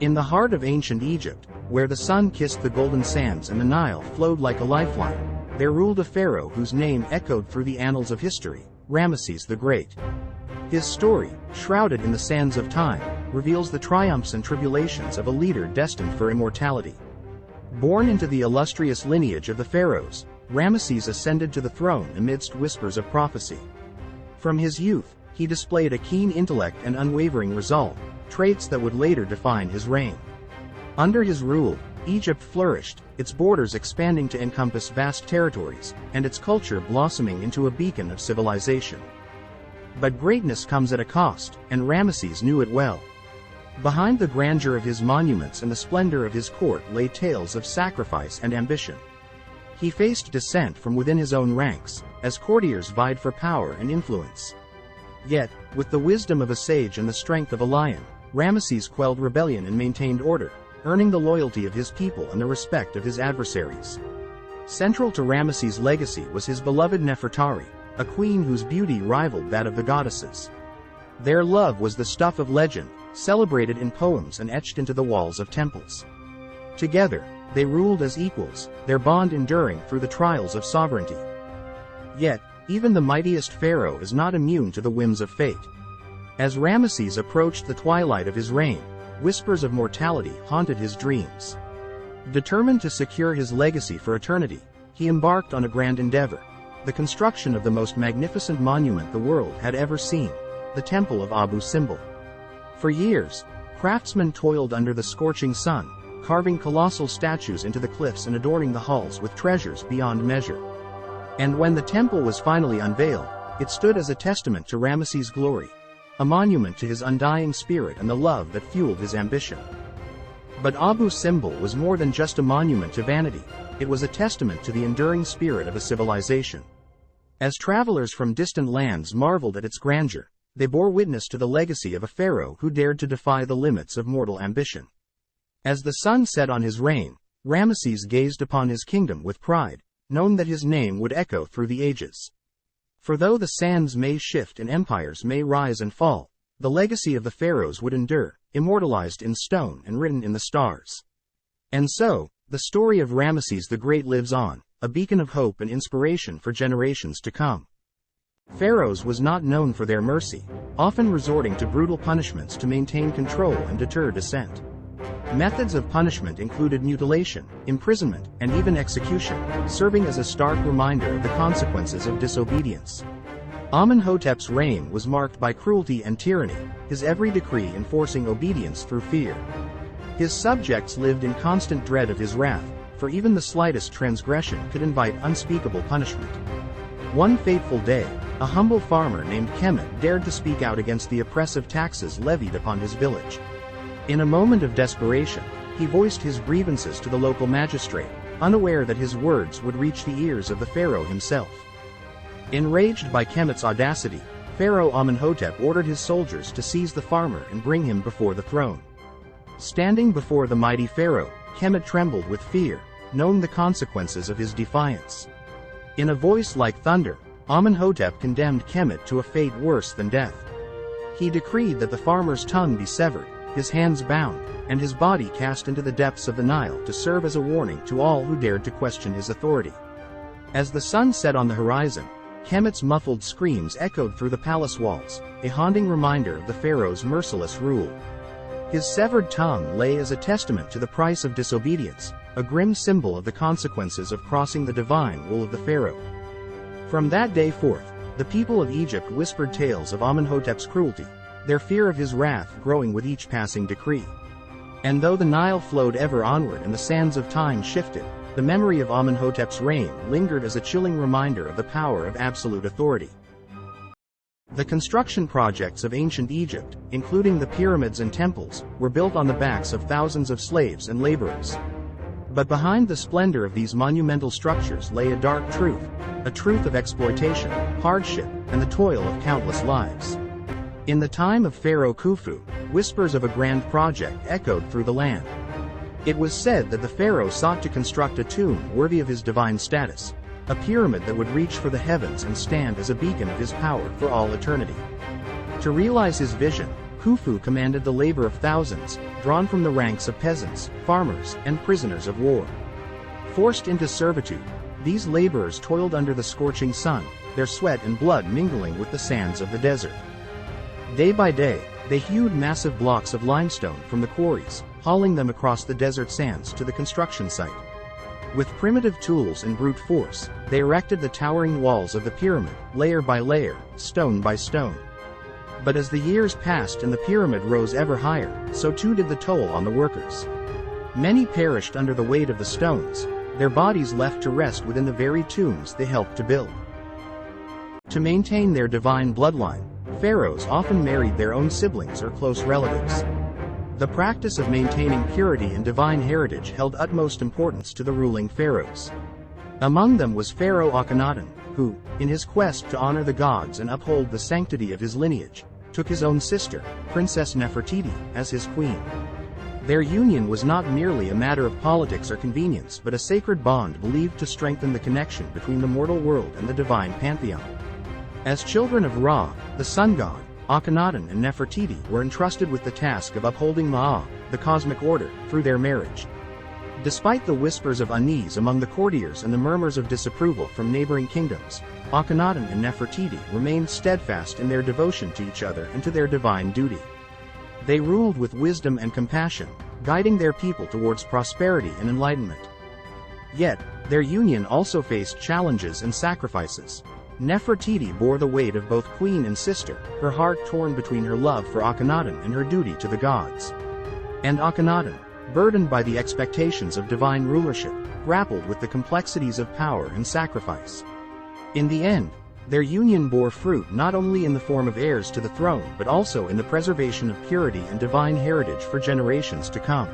In the heart of ancient Egypt, where the sun kissed the golden sands and the Nile flowed like a lifeline, there ruled a pharaoh whose name echoed through the annals of history, Ramesses the Great. His story, shrouded in the sands of time, reveals the triumphs and tribulations of a leader destined for immortality. Born into the illustrious lineage of the Pharaohs, Ramesses ascended to the throne amidst whispers of prophecy. From his youth, he displayed a keen intellect and unwavering resolve, traits that would later define his reign. Under his rule, Egypt flourished, its borders expanding to encompass vast territories, and its culture blossoming into a beacon of civilization. But greatness comes at a cost, and Ramesses knew it well. Behind the grandeur of his monuments and the splendor of his court lay tales of sacrifice and ambition. He faced dissent from within his own ranks, as courtiers vied for power and influence. Yet, with the wisdom of a sage and the strength of a lion, Ramesses quelled rebellion and maintained order, earning the loyalty of his people and the respect of his adversaries. Central to Ramesses' legacy was his beloved Nefertari, a queen whose beauty rivaled that of the goddesses. Their love was the stuff of legend, celebrated in poems and etched into the walls of temples. Together, they ruled as equals, their bond enduring through the trials of sovereignty. Yet, even the mightiest pharaoh is not immune to the whims of fate. As Ramesses approached the twilight of his reign, whispers of mortality haunted his dreams. Determined to secure his legacy for eternity, he embarked on a grand endeavor: the construction of the most magnificent monument the world had ever seen, the Temple of Abu Simbel. For years, craftsmen toiled under the scorching sun, carving colossal statues into the cliffs and adorning the halls with treasures beyond measure. And when the temple was finally unveiled, it stood as a testament to Ramesses' glory, a monument to his undying spirit and the love that fueled his ambition. But Abu Simbel was more than just a monument to vanity, it was a testament to the enduring spirit of a civilization. As travelers from distant lands marveled at its grandeur, they bore witness to the legacy of a pharaoh who dared to defy the limits of mortal ambition. As the sun set on his reign, Ramesses gazed upon his kingdom with pride, knowing that his name would echo through the ages. For though the sands may shift and empires may rise and fall, the legacy of the pharaohs would endure, immortalized in stone and written in the stars. And so, the story of Ramesses the Great lives on, a beacon of hope and inspiration for generations to come. Pharaohs was not known for their mercy, often resorting to brutal punishments to maintain control and deter dissent. Methods of punishment included mutilation, imprisonment, and even execution, serving as a stark reminder of the consequences of disobedience. Amenhotep's reign was marked by cruelty and tyranny, his every decree enforcing obedience through fear. His subjects lived in constant dread of his wrath, for even the slightest transgression could invite unspeakable punishment. One fateful day, a humble farmer named Kemet dared to speak out against the oppressive taxes levied upon his village. In a moment of desperation, he voiced his grievances to the local magistrate, unaware that his words would reach the ears of the pharaoh himself. Enraged by Kemet's audacity, Pharaoh Amenhotep ordered his soldiers to seize the farmer and bring him before the throne. Standing before the mighty pharaoh, Kemet trembled with fear, knowing the consequences of his defiance. In a voice like thunder, Amenhotep condemned Kemet to a fate worse than death. He decreed that the farmer's tongue be severed, his hands bound, and his body cast into the depths of the Nile to serve as a warning to all who dared to question his authority. As the sun set on the horizon, Kemet's muffled screams echoed through the palace walls, a haunting reminder of the pharaoh's merciless rule. His severed tongue lay as a testament to the price of disobedience, a grim symbol of the consequences of crossing the divine will of the pharaoh. From that day forth, the people of Egypt whispered tales of Amenhotep's cruelty, their fear of his wrath growing with each passing decree. And though the Nile flowed ever onward and the sands of time shifted, the memory of Amenhotep's reign lingered as a chilling reminder of the power of absolute authority. The construction projects of ancient Egypt, including the pyramids and temples, were built on the backs of thousands of slaves and laborers. But behind the splendor of these monumental structures lay a dark truth, a truth of exploitation, hardship, and the toil of countless lives. In the time of Pharaoh Khufu, whispers of a grand project echoed through the land. It was said that the pharaoh sought to construct a tomb worthy of his divine status, a pyramid that would reach for the heavens and stand as a beacon of his power for all eternity. To realize his vision, Khufu commanded the labor of thousands, drawn from the ranks of peasants, farmers, and prisoners of war. Forced into servitude, these laborers toiled under the scorching sun, their sweat and blood mingling with the sands of the desert. Day by day, they hewed massive blocks of limestone from the quarries, hauling them across the desert sands to the construction site. With primitive tools and brute force, they erected the towering walls of the pyramid, layer by layer, stone by stone. But as the years passed and the pyramid rose ever higher, so too did the toll on the workers. Many perished under the weight of the stones, their bodies left to rest within the very tombs they helped to build. To maintain their divine bloodline, pharaohs often married their own siblings or close relatives. The practice of maintaining purity and divine heritage held utmost importance to the ruling pharaohs. Among them was Pharaoh Akhenaten, who, in his quest to honor the gods and uphold the sanctity of his lineage, took his own sister, Princess Nefertiti, as his queen. Their union was not merely a matter of politics or convenience but a sacred bond believed to strengthen the connection between the mortal world and the divine pantheon. As children of Ra, the sun god, Akhenaten and Nefertiti were entrusted with the task of upholding Ma'a, the cosmic order, through their marriage. Despite the whispers of unease among the courtiers and the murmurs of disapproval from neighboring kingdoms, Akhenaten and Nefertiti remained steadfast in their devotion to each other and to their divine duty. They ruled with wisdom and compassion, guiding their people towards prosperity and enlightenment. Yet, their union also faced challenges and sacrifices. Nefertiti bore the weight of both queen and sister, her heart torn between her love for Akhenaten and her duty to the gods. And Akhenaten, burdened by the expectations of divine rulership, grappled with the complexities of power and sacrifice. In the end, their union bore fruit not only in the form of heirs to the throne but also in the preservation of purity and divine heritage for generations to come.